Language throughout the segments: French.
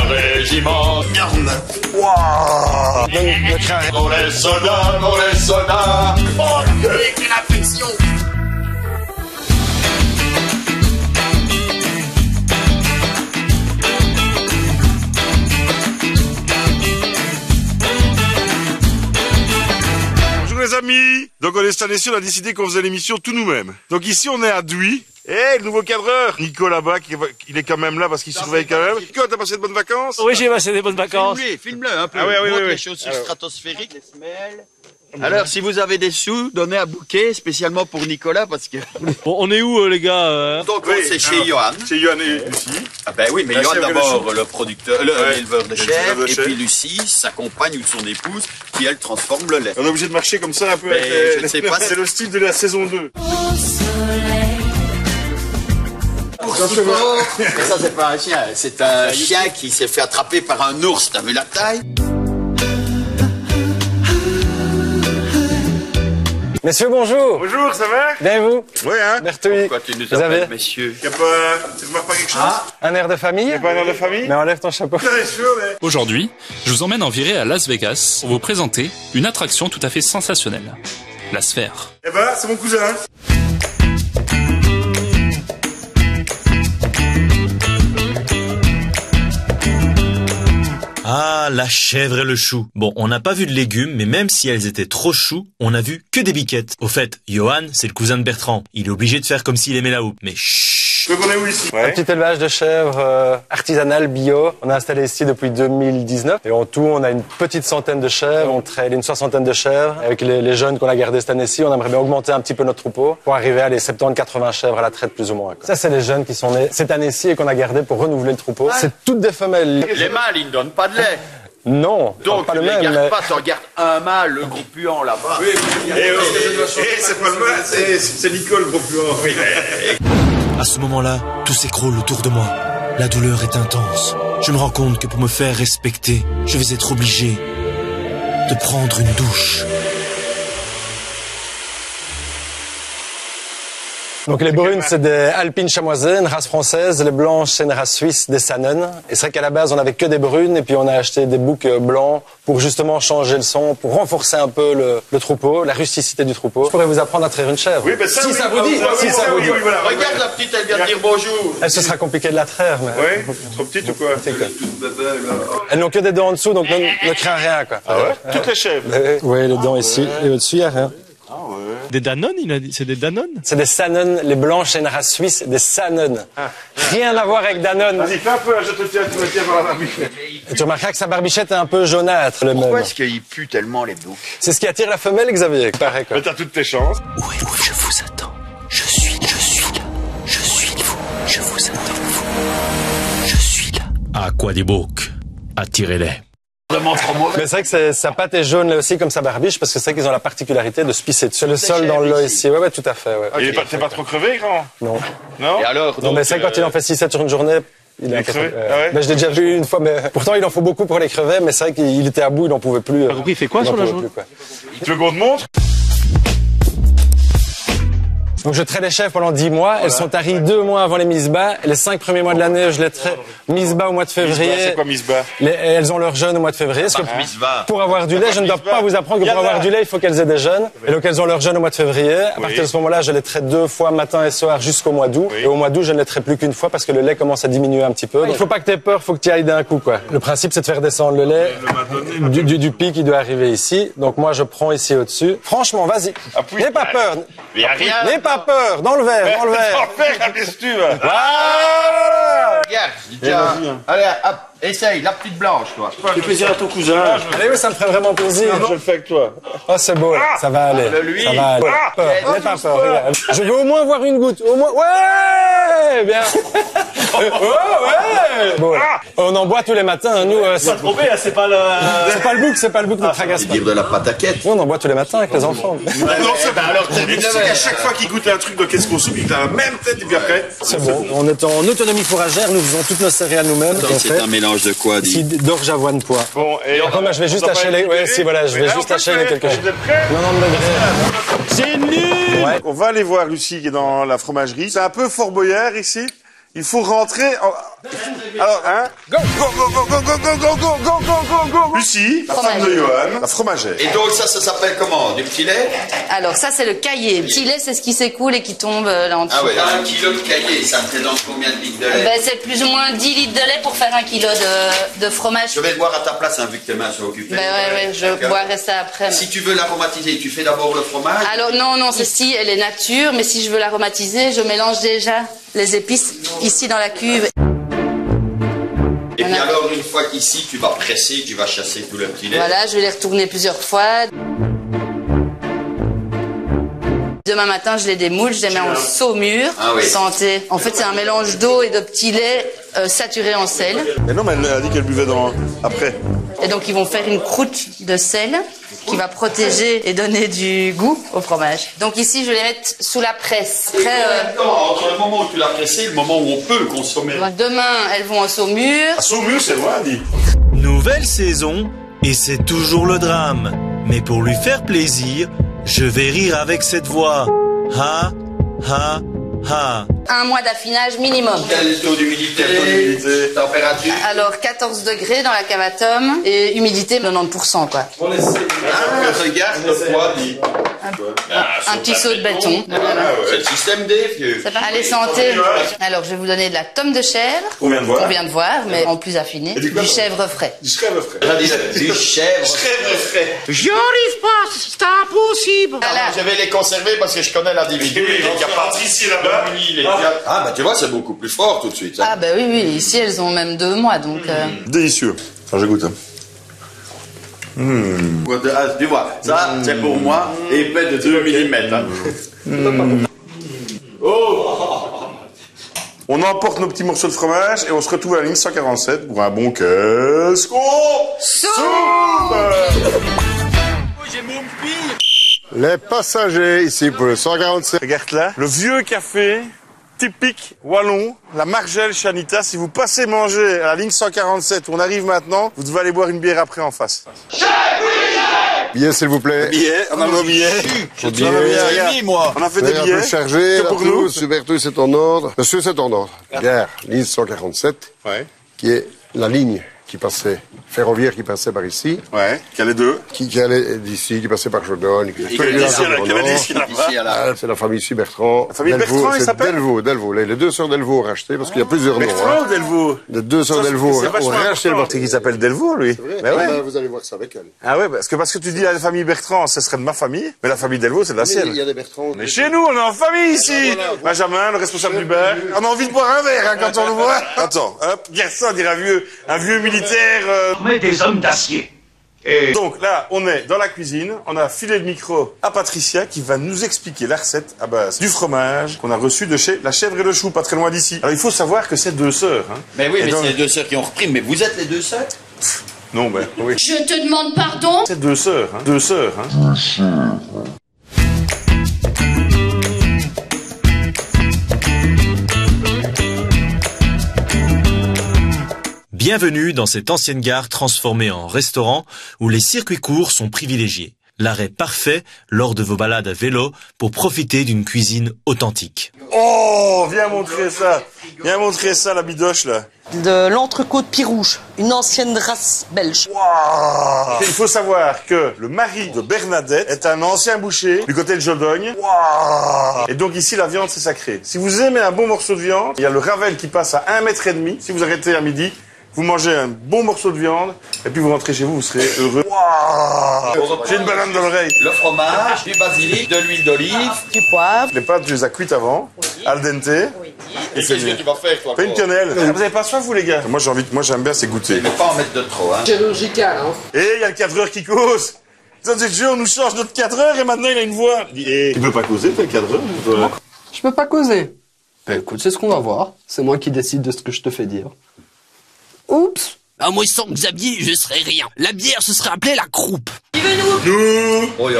régiment. Énorme. Waouh. Pour les soldats, pour les soldats. Oh, Quelle affection. Bonjour les amis. Donc cette année-ci on a décidé qu'on faisait l'émission tout nous-mêmes. Donc ici on est à Douy. Le nouveau cadreur, Nico là-bas, il est quand même là parce qu'il surveille quand même. Nico, t'as passé de bonnes vacances? Oui, j'ai passé des bonnes vacances. Filme-le un peu. Ah oui, oui, Montre oui. les chaussures stratosphériques, les semelles. Alors, si vous avez des sous, donnez à Bouquet, spécialement pour Nicolas, parce que... Bon, on est où, les gars Donc, Oui, c'est chez alors, Johan. C'est Johan et Lucie. Ah ben oui, mais La Johan chèvre et le d'abord, chou. le producteur, l'éleveur de l'éleveur chèvres, de et chèvres. puis Lucie, sa compagne ou son épouse, qui elle transforme le lait. On est obligé de marcher comme ça un peu. Mais avec je ne sais pas. C'est le style de la saison 2. Mais ça, c'est pas un chien, c'est un chien qui s'est fait attraper par un ours, t'as vu la taille? Messieurs, bonjour. Bonjour, ça va? Bien et vous? Oui, hein? Bertouille. Pourquoi tu nous Vous avez appelles, messieurs? Tu remarques pas quelque chose? un air de famille? Y'a pas un air de famille? Mais enlève ton chapeau. Très chaud, mais... Aujourd'hui, je vous emmène en virée à Las Vegas pour vous présenter une attraction tout à fait sensationnelle. La sphère. Eh ben, c'est mon cousin. Ah, la chèvre et le chou. Bon, on n'a pas vu de légumes, mais même si elles étaient trop choux, on a vu que des biquettes. Au fait, Johan, c'est le cousin de Bertrand. Il est obligé de faire comme s'il aimait la houppe. Mais chut. Donc on est où ici? Un petit élevage de chèvres artisanal bio. On est installé ici depuis 2019. Et en tout, on a une petite centaine de chèvres. On traite une soixantaine de chèvres. Avec les jeunes qu'on a gardés cette année-ci, on aimerait bien augmenter un petit peu notre troupeau pour arriver à les 70-80 chèvres à la traite plus ou moins. Ça, c'est les jeunes qui sont nés cette année-ci et qu'on a gardés pour renouveler le troupeau. C'est toutes des femelles. Les mâles, ils ne donnent pas de lait. Non, Donc, pas tu le ne les même. gardes Mais... pas, tu regardes un mâle, le gros puant là-bas. C'est pas le mal, c'est Nicole, gros puant. Oui. À ce moment-là, tout s'écroule autour de moi. La douleur est intense. Je me rends compte que pour me faire respecter, je vais être obligé de prendre une douche. Donc les brunes, c'est des alpines chamoisées, une race française. Les blanches, c'est une race suisse, des Saanen. Et c'est vrai qu'à la base, on avait que des brunes et puis on a acheté des boucs blancs pour justement changer le son, pour renforcer un peu le troupeau, la rusticité du troupeau. Je pourrais vous apprendre à traire une chèvre. Oui, ben ça, si oui, ça vous dit, si ça vous dit. Voilà, Regarde la petite, elle vient de dire bonjour. Elle, ce sera compliqué de la traire, mais Oui, trop petite ou quoi? elles n'ont que des dents en dessous, donc ne crains rien, quoi. Ah ouais? Toutes les chèvres. Oui, les dents ici, et au-dessus, il n'y a rien. Des Danone, il a dit. C'est des Danone? C'est des Saanen, les blanches, c'est une race suisse, des Saanen. Rien à voir avec Danone. Vas-y, fais un peu, je te tiens, tu me tiens par la barbichette. Et tu remarqueras que sa barbichette est un peu jaunâtre, le Pourquoi même. est-ce qu'il pue tellement les boucs? C'est ce qui attire la femelle, Xavier, pareil, quoi. Mais t'as toutes tes chances. Où je vous attends. Je suis là. Je suis vous. Je vous attends, vous. Je suis là. À quoi des boucs? Attirez-les. Vraiment trop mauvais. Mais c'est vrai que sa patte est jaune là aussi comme sa barbiche parce que c'est vrai qu'ils ont la particularité de se pisser sur le sol dans l'eau ici. Ouais, tout à fait. Ouais. T'es pas trop crevé, grand? Non. Non? Et alors, Non, donc, mais c'est vrai que quand il en fait 6-7 sur une journée, il est un peu crevé. crevé. Ah ouais? Mais je l'ai déjà vu une fois, mais pourtant il en faut beaucoup pour les crever, mais c'est vrai qu'il était à bout, il n'en pouvait plus. T'as compris, il fait quoi il sur en la pouvait journée plus, quoi. Tu veux qu'on te montre? Donc je traite les chèvres pendant 10 mois, elles sont taries 2 mois avant les mises bas, les 5 premiers mois de l'année je les traite mises bas au mois de février. C'est quoi Misbah? Elles ont leur jeûne au mois de février. Parce que Misbah. pour avoir du lait, je ne dois pas vous apprendre que pour avoir du lait, il faut qu'elles aient des jeunes. Et donc elles ont leur jeûne au mois de février. À partir de ce moment-là, je les traite 2 fois matin et soir jusqu'au mois d'août. Et au mois d'août, je ne les traite plus qu'une fois parce que le lait commence à diminuer un petit peu. Donc, il faut pas que tu aies peur, il faut que tu y ailles d'un coup, quoi. Le principe, c'est de faire descendre le lait du pic qui doit arriver ici. Donc moi, je prends ici au-dessus. Franchement, vas-y. Appuie. N'aie pas peur. Mais y a rien. N'aie pas peur. Dans le verre, dans le verre. Qu'est-ce que tu veux? Voilà. regarde, tiens. Allez, hop, essaye, la petite blanche, toi. Fais plaisir à ton cousin. Allez, oui, ça me ferait vraiment plaisir. Je le fais avec toi. Oh, c'est beau, là. Ça va aller. lui. Ça va aller. Peur. N'aie pas peur, regarde. Je veux au moins voir une goutte. Au moins. Ouais! Bien. Oh, ouais! Bon. On en boit tous les matins, hein, nous. C'est pas le... C'est pas le bouc, ne tracasse pas. Dire de la pataquette. Nous, on en boit tous les matins avec les enfants. Non, c'est pas. Alors, tu sais qu'à chaque fois qu'il goûte un truc de qu'est-ce qu'on soupe, il a la même tête et puis après. C'est bon. On est en autonomie fourragère, nous faisons toutes nos céréales nous-mêmes. C'est un mélange de quoi, Ici, dis? d'orge, avoine, pois. Bon, et Après, moi, je vais juste lâcher les. Ouais, si, voilà, je vais juste lâcher les quelques jours. Vous êtes prêts? 90 degrés. C'est nul! Ouais. On va aller voir Lucie qui est dans la fromagerie. C'est un peu Fort Boyard ici. Il faut rentrer en... Alors, hein? Go, go, go, go, go, go, go, go, go, go, go, go, go. Lucie, la femme de Johan, la fromagère. Et donc ça s'appelle comment? Du petit lait? Alors ça c'est le caillé. Le petit lait c'est ce qui s'écoule et qui tombe là en dessous. Ah ouais, 1 kilo de caillé, ça représente combien de litres de lait? Ben, c'est plus ou moins 10 litres de lait pour faire 1 kilo de fromage. Je vais le boire à ta place, hein, vu que tes mains sont occupées. Ben ouais, je boirai ça après. Si tu veux l'aromatiser, tu fais d'abord le fromage? Alors non, celle-ci elle est nature, mais si je veux l'aromatiser, je mélange déjà les épices ici dans la cuve. Et puis alors, une fois qu'ici, tu vas presser, tu vas chasser tout le petit lait. Voilà, je vais les retourner plusieurs fois. Demain matin, je les démoule, je les mets en saumure. Ah oui. Santé. En fait, c'est un mélange d'eau et de petit lait saturé en sel. Mais non, mais elle a dit qu'elle buvait après. Et donc, ils vont faire une croûte de sel qui va protéger et donner du goût au fromage. Donc ici, je vais les mettre sous la presse. Après, entre le moment où tu l'as pressé et le moment où on peut le consommer. Demain, elles vont en saumure. À saumure, c'est loin, dit. Nouvelle saison, et c'est toujours le drame. Mais pour lui faire plaisir, je vais rire avec cette voix. Ha, ha, ha. 1 mois d'affinage minimum. Quel taux d'humidité? Température? Alors 14 degrés dans la cavatum et humidité 90% quoi. Regarde le poids, dit. Un petit seau de béton. C'est le système D, vieux. Allez, santé. Alors je vais vous donner de la tome de chèvre. On vient de voir. On vient de voir, mais en plus affiné. Du chèvre frais. Du chèvre frais. Du chèvre frais. J'y arrive pas, c'est impossible. Voilà. Je vais les conserver parce que je connais l'individu. Il y a Patricie là-bas. Ah, bah tu vois, c'est beaucoup plus fort tout de suite. Ah bah oui, ici elles ont même 2 mois donc... Délicieux. Alors, je goûte. Ah, tu vois, ça, c'est pour moi, épais de 2 mm. On emporte nos petits morceaux de fromage et on se retrouve à la ligne 147 pour un bon qu'est-ce qu'on soupe. Les passagers ici pour le 147. Regarde là, le vieux café typique wallon, la Margelle Chanita. Si vous passez manger à la ligne 147 où on arrive maintenant, vous devez aller boire une bière après en face. Billets, s'il vous plaît. Billets, on a nos billets. moi. On a fait des Un billets. peu chargé, C'est là, pour nous. super, tout c'est en ordre. Monsieur, c'est en ordre. Bière, ligne 147, Ouais. qui est la ligne qui passait, ferroviaire qui passait par ici, Ouais, qu'il y a les deux. qui allait d'ici, qui passait par Jordan. Qui avait dit ici, Ici, à la... Ah, c'est la famille ici Bertrand. La famille Delvaux, Bertrand, il c'est s'appelle Delvaux. Les 2 sœurs Delvaux ont racheté, parce qu'il y a plusieurs noms. Bertrand ou Delvaux? Les 2 sœurs Ça, Delvaux c'est ont vachement racheté le important. C'est qu'il s'appelle Delvaux, lui. Ben ouais. Vous allez voir ça avec elle. Ah ouais, parce que tu dis la famille Bertrand, ce serait de ma famille, mais la famille Delvaux, c'est de la Il sienne. y a des Bertrand. Mais chez nous, on est en famille ici. Benjamin, le responsable du bar. On a envie de boire un verre hein, quand on le voit. Attends, hop, regarde ça, on dirait un vieux militaire. Mais des hommes d'acier. Donc là, on est dans la cuisine. On a filé le micro à Patricia qui va nous expliquer la recette à base du fromage qu'on a reçu de chez La Chèvre et le Chou, pas très loin d'ici. Alors il faut savoir que c'est 2 sœurs. Hein. Mais oui, Et mais donc- c'est les 2 sœurs qui ont repris. Mais vous êtes les 2 sœurs? Non, ben oui. Je te demande pardon. C'est 2 sœurs. Hein. 2 sœurs. Hein. Bienvenue dans cette ancienne gare transformée en restaurant où les circuits courts sont privilégiés. L'arrêt parfait lors de vos balades à vélo pour profiter d'une cuisine authentique. Oh, viens montrer ça. Viens montrer ça, la bidoche, là. De l'entrecôte Pirouge, une ancienne race belge. Wow. Il faut savoir que le mari de Bernadette est un ancien boucher du côté de Jodogne. Wow. Et donc ici, la viande, c'est sacré. Si vous aimez un bon morceau de viande, il y a le Ravel qui passe à 1,5 m. Si vous arrêtez à midi, vous mangez un bon morceau de viande, et puis vous rentrez chez vous, vous serez heureux. Wow. J'ai une banane dans l'oreille. Le fromage, du basilic, de l'huile d'olive. Du poivre. Les pâtes, tu les as cuites avant, al dente. Et Qu'est-ce que tu vas faire, toi? fais une quenelle. Vous avez pas soif, vous, les gars? Moi, j'aime bien, c'est goûter. Ne pas en mettre de trop, hein. Et il y a le cadreur qui cause. Ça, c'est le jeu, on nous change notre cadreur et maintenant il a une voix. Tu peux pas causer, t'es le cadreur? Je peux pas causer. Ben écoute, c'est ce qu'on va voir. C'est moi qui décide de ce que je te fais dire. Oups. Ah, moi, sans Xavier, je serais rien. La bière, ce serait appelé la croupe. Nous. Oh, mais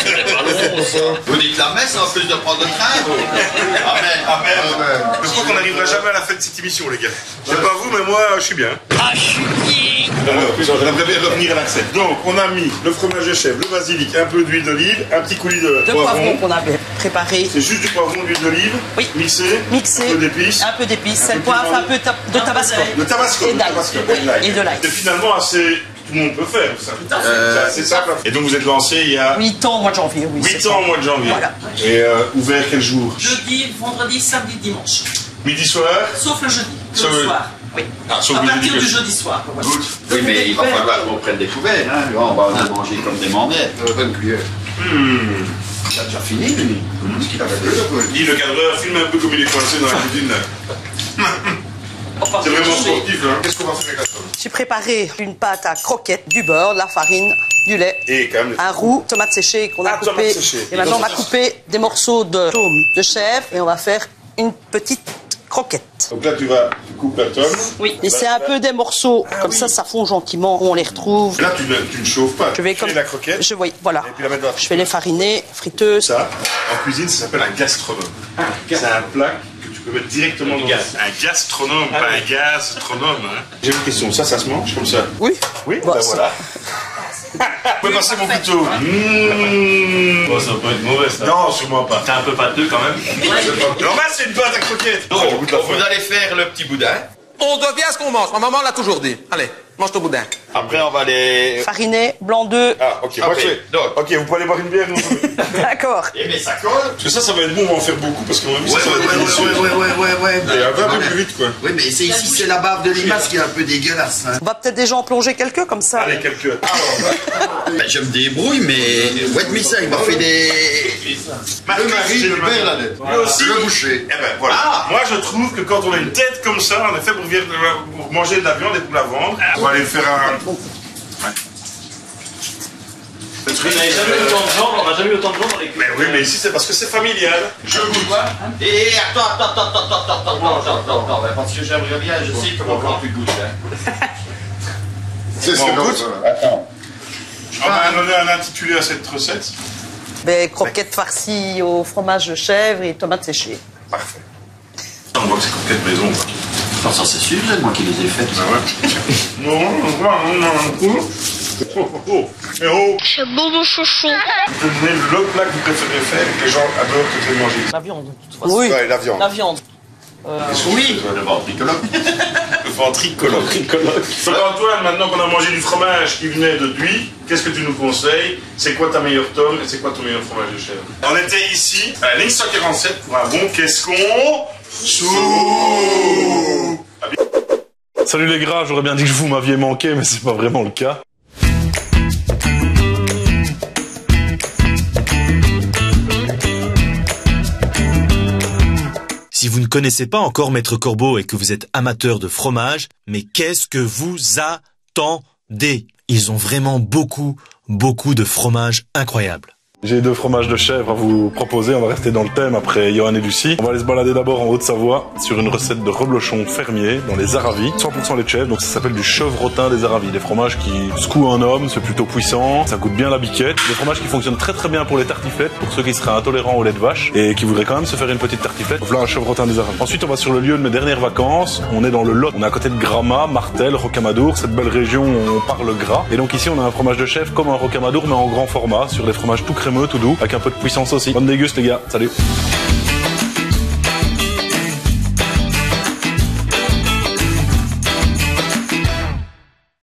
c'est pas long, ça. Vous dites la messe en plus de prendre le train, vous. Amen. Amen. Je crois qu'on n'arrivera jamais à la fin de cette émission, les gars. Je sais pas vous, mais moi, je suis bien. Ah, je suis bien. Alors, j'aimerais bien revenir à la recette. Donc, on a mis le fromage de chèvre, le basilic, un peu d'huile d'olive, un petit coulis de De poivron poivron. qu'on avait. préparé. C'est juste du poivron, de l'huile d'olive. Oui. Mixé. Mixé. Un peu d'épices. Un peu d'épices, sel, poivre, un peu de tabasco. De tabasco. Et d'ail. Et de l'ail. C'est finalement assez... Tout le monde peut faire ça. C'est assez simple. Et donc vous êtes lancé il y a... 8 ans au mois de janvier, oui. 8 ans au mois de janvier. Voilà. Et ouvert quel jour? Jeudi, vendredi, samedi, dimanche. Midi soir? Sauf le jeudi. Sauf Le soir. Oui. Ah, sauf à le partir jeudi. du jeudi soir. Voilà. Oui, mais il va falloir qu'on prenne des couverts. Hein. On va en manger comme des mamelles. Bonne cuillère. Ça a déjà fini, lui. Ce qu'il a fait. Dis, le cadreur filme un peu comme il est coincé dans la cuisine. C'est vraiment sportif. Hein. Qu'est-ce qu'on va faire avec la sauce? J'ai préparé une pâte à croquettes, du beurre, de la farine, du lait, et quand même un roux, tomate séchée qu'on a coupé. Tomate séchée. Et maintenant on va couper des morceaux de tome de chèvre et on va faire une petite croquette. Donc là, tu coupes la tome. Oui. Et c'est un peu des morceaux, comme ça fond gentiment, on les retrouve. Là, tu ne chauffes pas. Je vais tu fais la croquette. Voilà. Et puis la mettre dans la Je vais les fariner, friteuse. Ça, en cuisine, ça s'appelle un gastronome. C'est un plat que tu peux mettre directement dans un gastronome, pas un gastronome. Hein. J'ai une question, ça se mange comme ça? Oui. Oui, Bon, ben voilà. Vous pouvez passer mon couteau. Bon, ça peut être mauvais, ça. Non, sûrement pas. C'est un peu pâteux quand même. Normal, c'est une pâte à croquette. Donc, vous allez faire le petit boudin. On devient ce qu'on mange. Ma maman l'a toujours dit. Allez, mange ton boudin. Après, on va les... Fariner, blanc d'œuf. Ah, ok. Moi, ok, vous pouvez aller boire une bière. D'accord. Eh mais ça colle. Parce que ça va être bon, on va en faire beaucoup parce qu'on va ça va être délicieux. Ouais. Et un peu plus vite, quoi. Oui, mais c'est ici, c'est la bave de limace qui est un peu dégueulasse. Hein. On va peut-être déjà en plonger quelques comme ça. Allez, quelques. Ben, je me débrouille, mais... Ouais, mais ça, il m'a fait des... Le mari de Bernadette. Lui aussi. Le boucher. Eh ben, voilà. Moi, je trouve que quand on a une tête comme ça, en effet, pour manger de la viande et pour la vendre, on va aller faire un... Parce qu'on n'avait jamais eu autant de gens, on n'a jamais eu autant de gens dans les cuisines. Mais oui, mais ici, c'est parce que c'est familial. Je goûte. Et attends, parce que j'aimerais bien, je sais comment quand tu goûtes. C'est ce qu'on goûte. Attends. On va donner un intitulé à cette recette. Des croquettes farcies au fromage de chèvre et tomates séchées. Parfait. On voit que c'est croquettes maison. Non, ça c'est sûr, c'est moi qui les ai faites. Non. C'est bon mon chouchou. Donnez le plat que vous préférez faire et que les gens adorent que vous mangez. La viande, de toute façon. Oui, ouais, la viande. La viande. Oui, le ventricoloque. Le ventricoloque. Donc Antoine, maintenant qu'on a mangé du fromage qui venait de Duy, qu'est-ce que tu nous conseilles? C'est quoi ta meilleure tome et c'est quoi ton meilleur fromage de chèvre? On était ici, à la ligne 147, pour un bon qu'est-ce qu'on... Sous. Salut les gras, j'aurais bien dit que vous m'aviez manqué, mais c'est pas vraiment le cas. Si vous ne connaissez pas encore Maître Corbeau et que vous êtes amateur de fromage, mais qu'est-ce que vous attendez? Ils ont vraiment beaucoup de fromages incroyables. J'ai 2 fromages de chèvre à vous proposer, on va rester dans le thème après Johan et Lucie. On va aller se balader d'abord en Haute-Savoie sur une recette de reblochon fermier dans les Aravis. 100% lait de chèvre, donc ça s'appelle du chevrotin des Aravis. Des fromages qui secouent un homme, c'est plutôt puissant, ça goûte bien la biquette. Des fromages qui fonctionnent très bien pour les tartiflettes, pour ceux qui seraient intolérants au lait de vache et qui voudraient quand même se faire une petite tartiflette. Voilà un chevrotin des Aravis. Ensuite on va sur le lieu de mes dernières vacances, on est dans le Lot. On est à côté de Gramma, Martel, Rocamadour, cette belle région où on parle gras. Et donc ici on a un fromage de chèvre comme un Rocamadour mais en grand format, sur des fromages tout crémeux, tout doux, avec un peu de puissance aussi. Bonne déguste les gars, salut.